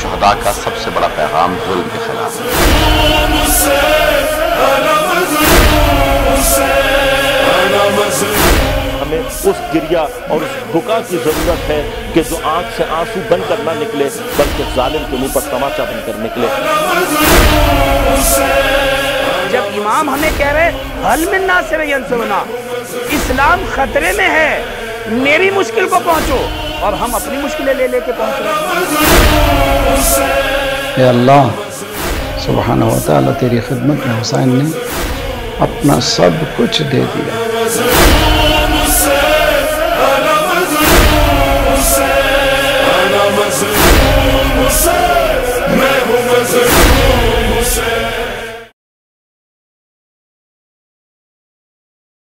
شہداء کا سب سے بڑا پیغام ظلم کے خلاف ہے۔ ہمیں اس گریہ اور اس بکا کی ضرورت ہے کہ جو آنکھ سے آنسو بن کر نہ نکلے بلکہ ظالم کے منہ پر تماچا بن کر نکلے۔ جب امام ہمیں کہہ رہے حل من ناصر ینصرنا، اسلام خطرے میں ہے، میری مشکل کو پہنچو، اور ہم اپنی مشکلیں لے لے کے پہنچ رہے ہیں۔ اے اللہ سبحانہ وتعالی، تیری خدمت میں حسین نے اپنا سب کچھ دے دیا۔